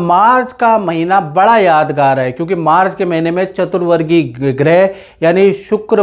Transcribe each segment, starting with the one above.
मार्च का महीना बड़ा यादगार है क्योंकि मार्च के महीने में चतुर्वर्गीय ग्रह यानी शुक्र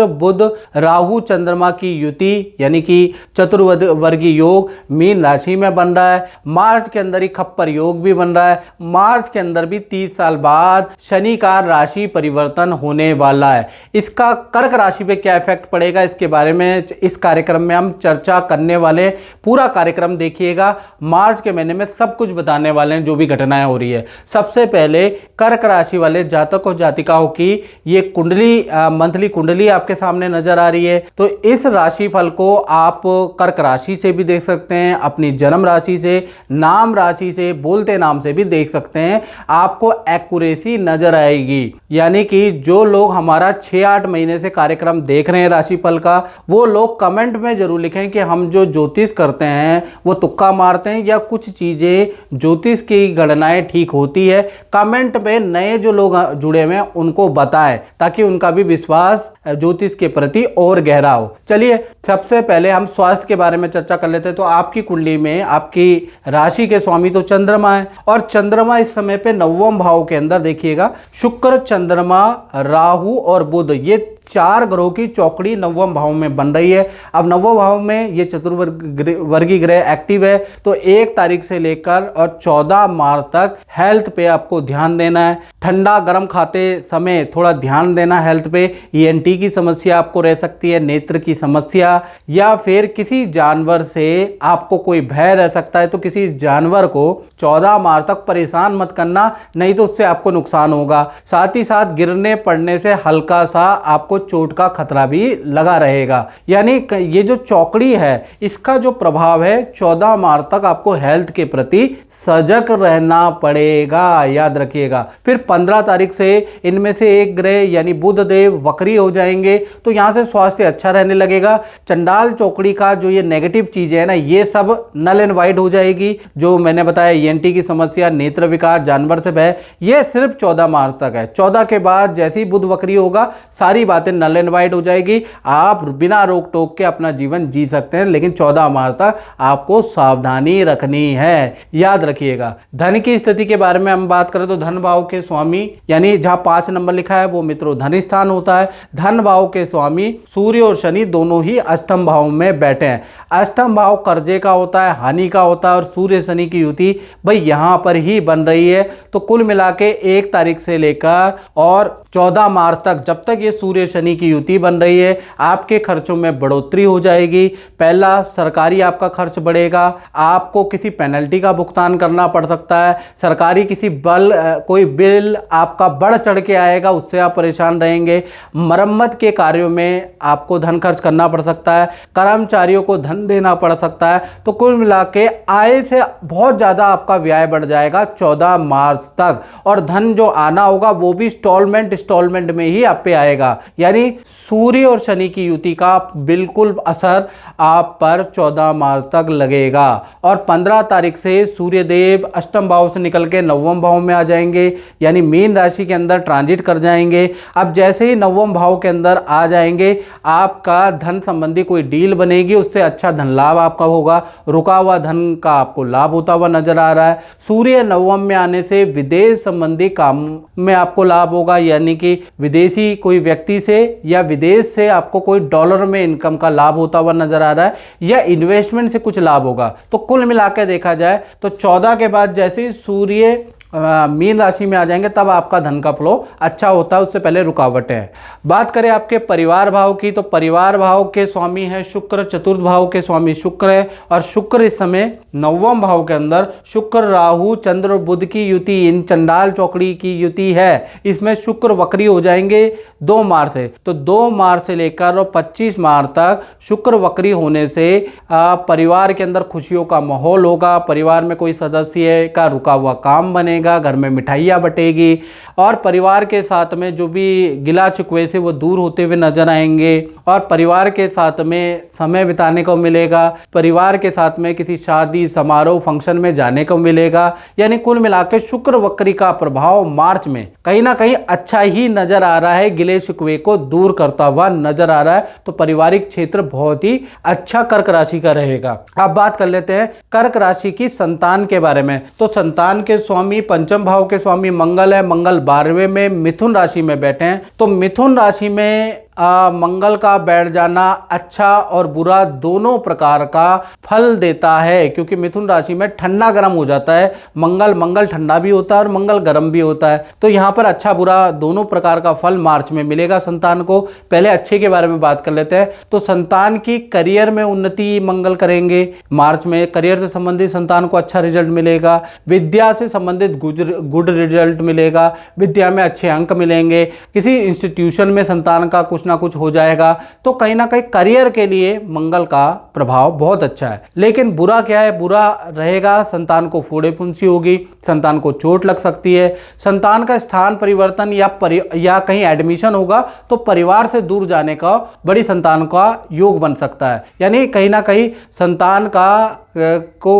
बुध राहु चंद्रमा की युति यानी कि चतुर्वर्गीय योग मीन राशि में बन रहा है। मार्च के अंदर ही खप्पर योग भी बन रहा है। मार्च के अंदर भी 30 साल बाद शनि का राशि परिवर्तन होने वाला है। इसका कर्क राशि पे क्या इफेक्ट पड़ेगा इसके बारे में इस कार्यक्रम में हम चर्चा करने वाले। पूरा कार्यक्रम देखिएगा, मार्च के महीने में सब कुछ बताने वाले हैं जो भी घटनाएं हो रही है। सबसे पहले कर्क राशि वाले जातक और जातिकाओं की ये कुंडली मंथली कुंडली आपके सामने नजर आ रही है। तो इस राशि फल को आप कर्क राशि से भी देख सकते हैं, अपनी जन्म राशि से, नाम राशि से, बोलते नाम से भी देख सकते हैं। आपको एक्यूरेसी नजर आएगी। यानी कि जो लोग हमारा 6-8 महीने से कार्यक्रम देख रहे हैं राशिफल का, वो लोग कमेंट में जरूर लिखें कि हम जो ज्योतिष करते हैं वो तुक्का मारते हैं या कुछ चीजें ज्योतिष की गणनाएं ठीक होती है। कमेंट में नए जो लोग जुड़े हुए हैं उनको बताएं ताकि उनका भी विश्वास ज्योतिष के प्रति और गहरा हो। चलिए सबसे पहले हम स्वास्थ्य के बारे में चर्चा कर लेते हैं। तो आपकी कुंडली में आपकी राशि के स्वामी तो चंद्रमा है और चंद्रमा इस समय पे 9वें भाव के अंदर देखिएगा, शुक्र चंद्रमा राहु और बुध ये 4 ग्रहों की चौकड़ी 9वें भाव में बन रही है। अब 9वें भाव में ये चतुर्वर्गीय ग्रह एक्टिव है। तो 1 तारीख से लेकर और 14 मार्च तक हेल्थ पे आपको ध्यान देना है। ठंडा गर्म खाते समय थोड़ा ध्यान देना हेल्थ पे। ईएनटी की समस्या आपको रह सकती है, नेत्र की समस्या, या फिर किसी जानवर से आपको कोई भय रह सकता है। तो किसी जानवर को 14 मार्च तक परेशान मत करना, नहीं तो उससे आपको नुकसान होगा। साथ ही साथ गिरने पड़ने से हल्का सा आपको चोट का खतरा भी लगा रहेगा। यानी ये जो चौकड़ी है इसका जो प्रभाव है 14 मार्च तक आपको हेल्थ के प्रति सजग रहना पड़ेगा, याद रखिएगा। फिर 15 तारीख से इनमें से एक ग्रह यानी बुध देव वक्री हो जाएंगे। तो यहां से स्वास्थ्य अच्छा रहने लगेगा। चंडाल चौकड़ी का जो ये नेगेटिव चीजें है ना, ये सब नल एंड वाइड हो जाएगी। जो मैंने बताया ईएनटी की समस्या, नेत्र विकार, जानवर से भय, ये सिर्फ 14 मार्च तक है। 14 के बाद जैसे ही बुध वक्री होगा सारी बातें नल एंड वाइड हो जाएगी। आप बिना रोक टोक के अपना जीवन जी सकते हैं, लेकिन 14 मार्च तक आपको सावधानी रखनी है, याद रखिएगा। धन की स्थिति के बारे में हम बात करें तो धन भाव के स्वामी यानी जहां 5 नंबर लिखा है वो मित्रों धन स्थान होता है। धन भाव के स्वामी सूर्य और शनि दोनों ही अष्टम भाव में बैठे हैं। अष्टम भाव कर्जे का होता है, हानि का होता है, और सूर्य शनि की युति भाई यहां पर ही बन रही है। तो कुल मिला के 1 तारीख से लेकर और 14 मार्च तक जब तक ये सूर्य शनि की युति बन रही है आपके खर्चों में बढ़ोतरी हो जाएगी। पहला, सरकारी आपका खर्च बढ़ेगा, आपको किसी पेनल्टी का भुगतान करना पड़ सकता है। सरकारी किसी कोई बिल आपका बढ़ चढ़ के आएगा, उससे आप परेशान रहेंगे। मरम्मत के कार्यों में आपको धन खर्च करना पड़ सकता है, कर्मचारियों को धन देना पड़ सकता है। तो कुल मिला के आय से बहुत ज्यादा आपका व्यय बढ़ जाएगा 14 मार्च तक, और धन जो आना होगा वो भी इंस्टॉलमेंट में ही आप पे आएगा। यानी सूर्य और शनि की युति का बिल्कुल असर आप पर 14 मार्च तक लगेगा। और 15 तारीख से सूर्य देव अष्टम भाव से निकल के 9वें भाव में आ जाएंगे, यानी मीन राशि के अंदर ट्रांजिट कर जाएंगे। अब जैसे ही 9वें भाव के अंदर आ जाएंगे आपका धन संबंधी कोई डील बनेगी, उससे अच्छा धन लाभ आपका होगा। रुका हुआ धन का आपको लाभ होता हुआ नजर आ रहा है। सूर्य 9वें में आने से विदेश संबंधी काम में आपको लाभ होगा, यानी कि विदेशी कोई व्यक्ति से या विदेश से आपको कोई डॉलर में इनकम का लाभ होता हुआ नजर आ रहा है, या इन्वेस्टमेंट से कुछ लाभ होगा। तो कुल मिलाकर देखा जाए तो 14 के बाद जैसे ही सूर्य मीन राशि में आ जाएंगे तब आपका धन का फ्लो अच्छा होता है, उससे पहले रुकावटें हैं। बात करें आपके परिवार भाव की तो परिवार भाव के स्वामी है शुक्र, चतुर्थ भाव के स्वामी शुक्र है, और शुक्र इस समय 9वें भाव के अंदर शुक्र राहु चंद्र बुध की युति, इन चंडाल चौकड़ी की युति है। इसमें शुक्र वक्री हो जाएंगे 2 मार्च से। तो 2 मार्च से लेकर और 25 मार्च तक शुक्र वक्री होने से परिवार के अंदर खुशियों का माहौल होगा। परिवार में कोई सदस्य का रुका हुआ काम बनेगा, बनेगा, घर में मिठाइयाँ बटेगी और परिवार के साथ में जो भी गिला शिकवे से वो दूर होते हुए नजर आएंगे और परिवार के साथ में समय बिताने को मिलेगा, परिवार के साथ में किसी शादी समारोह फंक्शन में जाने को मिलेगा। यानी कुल मिलाकर शुक्र वक्री का प्रभाव मार्च में कहीं ना कहीं अच्छा ही नजर आ रहा है, गिले शिकवे को दूर करता हुआ नजर आ रहा है। तो पारिवारिक क्षेत्र बहुत ही अच्छा कर्क राशि का रहेगा। अब बात कर लेते हैं कर्क राशि की संतान के बारे में। तो संतान के स्वामी पंचम भाव के स्वामी मंगल है, मंगल 12वें में मिथुन राशि में बैठे हैं। तो मिथुन राशि में मंगल का बैठ जाना अच्छा और बुरा दोनों प्रकार का फल देता है, क्योंकि मिथुन राशि में ठंडा गर्म हो जाता है। मंगल ठंडा भी होता है और मंगल गर्म भी होता है। तो यहाँ पर अच्छा बुरा दोनों प्रकार का फल मार्च में मिलेगा संतान को। पहले अच्छे के बारे में बात कर लेते हैं। तो संतान की करियर में उन्नति मंगल करेंगे मार्च में, करियर से संबंधित संतान को अच्छा रिजल्ट मिलेगा। विद्या से संबंधित गुड रिजल्ट मिलेगा, विद्या में अच्छे अंक मिलेंगे, किसी इंस्टीट्यूशन में संतान का कुछ ना कुछ हो जाएगा। तो कहीं ना कहीं करियर के लिए मंगल का प्रभाव बहुत अच्छा है। लेकिन बुरा क्या है? बुरा रहेगा संतान को फोड़े फुंसी होगी, संतान को चोट लग सकती है, संतान का स्थान परिवर्तन या कहीं एडमिशन होगा तो परिवार से दूर जाने का बड़ी संतान का योग बन सकता है। यानी कहीं ना कहीं संतान को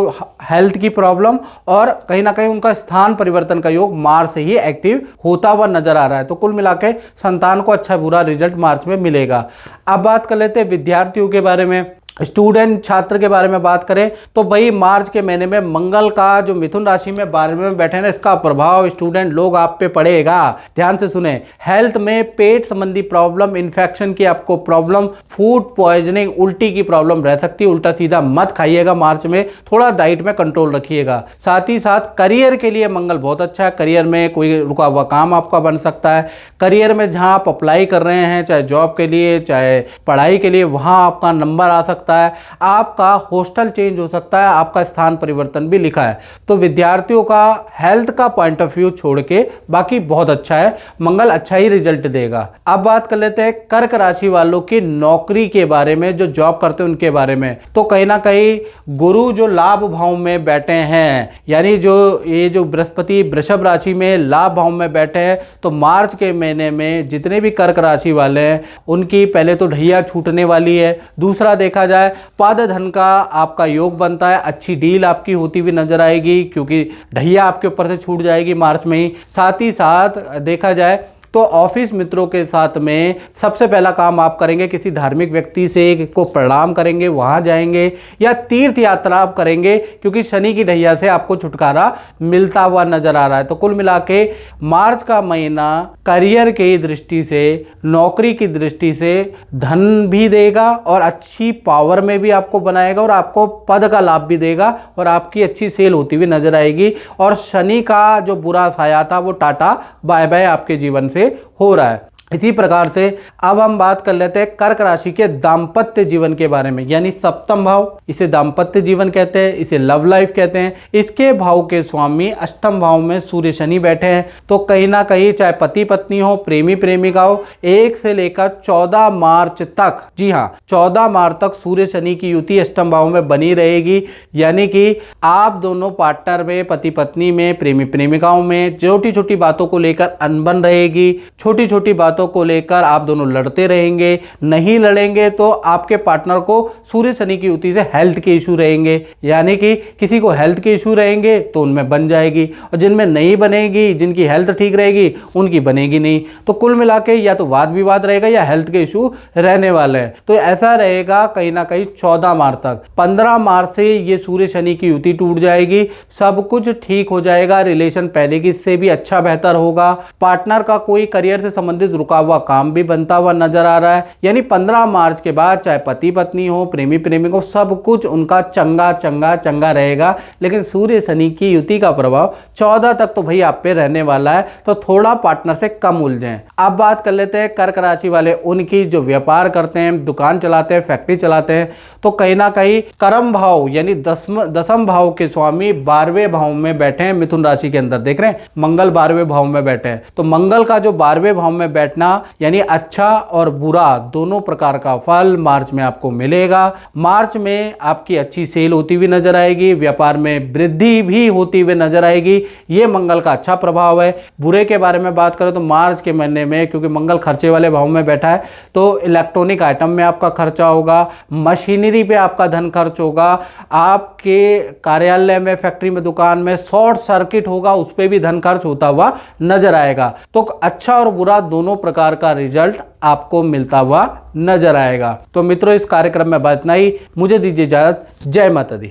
हेल्थ की प्रॉब्लम और कहीं ना कहीं उनका स्थान परिवर्तन का योग मार्च से ही एक्टिव होता हुआ नजर आ रहा है। तो कुल मिलाकर संतान को अच्छा बुरा रिजल्ट मार्च में मिलेगा। अब बात कर लेते हैं विद्यार्थियों के बारे में, स्टूडेंट छात्र के बारे में बात करें तो भाई मार्च के महीने में मंगल का जो मिथुन राशि में 12वें में बैठे ना, इसका प्रभाव स्टूडेंट लोग आप पे पड़ेगा। ध्यान से सुने। हेल्थ में पेट संबंधी प्रॉब्लम, इन्फेक्शन की आपको प्रॉब्लम, फूड पॉइजनिंग, उल्टी की प्रॉब्लम रह सकती है। उल्टा सीधा मत खाइएगा मार्च में, थोड़ा डाइट में कंट्रोल रखिएगा। साथ ही साथ करियर के लिए मंगल बहुत अच्छा है। करियर में कोई रुका हुआ काम आपका बन सकता है। करियर में जहां आप अप्लाई कर रहे हैं, चाहे जॉब के लिए चाहे पढ़ाई के लिए, वहां आपका नंबर आ सकता है। आपका हॉस्टल चेंज हो सकता है, आपका स्थान परिवर्तन भी लिखा है। तो विद्यार्थियों का हेल्थ का पॉइंट ऑफ व्यू छोड़ के बाकी बहुत अच्छा है, मंगल अच्छा ही रिजल्ट देगा। अब बात कर लेते हैं कर्क राशि वालों की नौकरी के बारे में, जो जॉब करते हैं उनके बारे में। तो कहीं ना कहीं गुरु जो लाभ भाव में बैठे हैं, यानी जो बृहस्पति वृषभ राशि में लाभ भाव में बैठे हैं, तो मार्च के महीने में जितने भी कर्क राशि वाले हैं उनकी पहले तो ढैया छूटने वाली है। दूसरा देखा जाए पद धन का आपका योग बनता है, अच्छी डील आपकी होती हुई नजर आएगी, क्योंकि ढैया आपके ऊपर से छूट जाएगी मार्च में ही। साथ ही साथ देखा जाए तो ऑफिस मित्रों के साथ में सबसे पहला काम आप करेंगे, किसी धार्मिक व्यक्ति से को प्रणाम करेंगे, वहां जाएंगे या तीर्थ यात्रा आप करेंगे, क्योंकि शनि की ढैया से आपको छुटकारा मिलता हुआ नजर आ रहा है। तो कुल मिला के मार्च का महीना करियर की दृष्टि से, नौकरी की दृष्टि से धन भी देगा और अच्छी पावर में भी आपको बनाएगा और आपको पद का लाभ भी देगा और आपकी अच्छी सेल होती हुई नजर आएगी। और शनि का जो बुरा साया था वो टाटा बाय बाय आपके जीवन से हो रहा है। इसी प्रकार से अब हम बात कर लेते हैं कर्क राशि के दाम्पत्य जीवन के बारे में, यानी सप्तम भाव, इसे दाम्पत्य जीवन कहते हैं, इसे लव लाइफ कहते हैं। इसके भाव के स्वामी अष्टम भाव में सूर्य शनि बैठे हैं। तो कहीं ना कहीं चाहे पति पत्नी हो, प्रेमी प्रेमिका हो, 1 से लेकर 14 मार्च तक, जी हाँ 14 मार्च तक सूर्य शनि की युति अष्टम भाव में बनी रहेगी। यानी कि आप दोनों पार्टनर में, पति पत्नी में, प्रेमी प्रेमिकाओं में छोटी छोटी बातों को लेकर अनबन रहेगी, छोटी छोटी बातों को लेकर आप दोनों लड़ते रहेंगे। नहीं लड़ेंगे तो आपके पार्टनर को सूर्य शनि की युति से हेल्थ के इशू रहेंगे, यानी कि किसी को हेल्थ के इशू रहेंगे तो उनमें बन जाएगी, और जिनमें नहीं बनेगी, जिनकी हेल्थ ठीक रहेगी उनकी बनेगी नहीं। तो कुल मिला के या तो वाद विवाद रहेगा या हेल्थ के इशू रहने वाले हैं। तो ऐसा रहेगा कहीं ना कहीं 14 मार्च तक। 15 मार्च से ये सूर्य शनि की युति टूट जाएगी, सब कुछ ठीक हो जाएगा, रिलेशन पहले की से भी अच्छा बेहतर होगा। पार्टनर का कोई करियर से संबंधित रुका हुआ काम भी बनता हुआ नजर आ रहा है। यानी 15 मार्च के बाद चाहे पति पत्नी हो, प्रेमी प्रेमिक हो, सब कुछ उनका चंगा चंगा चंगा रहेगा। लेकिन सूर्य शनि की युति का प्रभाव 14 तक तो भाई आप पे रहने वाला है, तो थोड़ा पार्टनर से कम उलझें। अब बात कर लेते हैं कर्क राशि वाले उनकी, जो व्यापार करते हैं, दुकान चलाते हैं, फैक्ट्री चलाते हैं। तो कहीं ना कहीं कर्म भाव यानी दसम भाव के स्वामी 12वें भाव में बैठे हैं मिथुन राशि के अंदर। देख रहे हैं मंगल 12वें भाव में बैठे हैं। तो मंगल का जो 12वें भाव में बैठना घटना यानी अच्छा और बुरा दोनों प्रकार का फल मार्च में आपको मिलेगा। मार्च में आपकी अच्छी सेल होती हुई नजर आएगी, व्यापार में वृद्धि भी होती हुई नजर आएगी। ये मंगल का अच्छा प्रभाव है। बुरे के बारे में बात करें तो मार्च के महीने में क्योंकि मंगल खर्चे वाले भाव में बैठा है तो इलेक्ट्रॉनिक आइटम में आपका खर्चा होगा, मशीनरी पे आपका धन खर्च होगा, आपके कार्यालय में, फैक्ट्री में, दुकान में शॉर्ट सर्किट होगा, उस पर भी धन खर्च होता हुआ नजर आएगा। तो अच्छा और बुरा दोनों प्रकार का रिजल्ट आपको मिलता हुआ नजर आएगा। तो मित्रों, इस कार्यक्रम में बात इतना ही। मुझे दीजिए इजाजत। जय माता दी।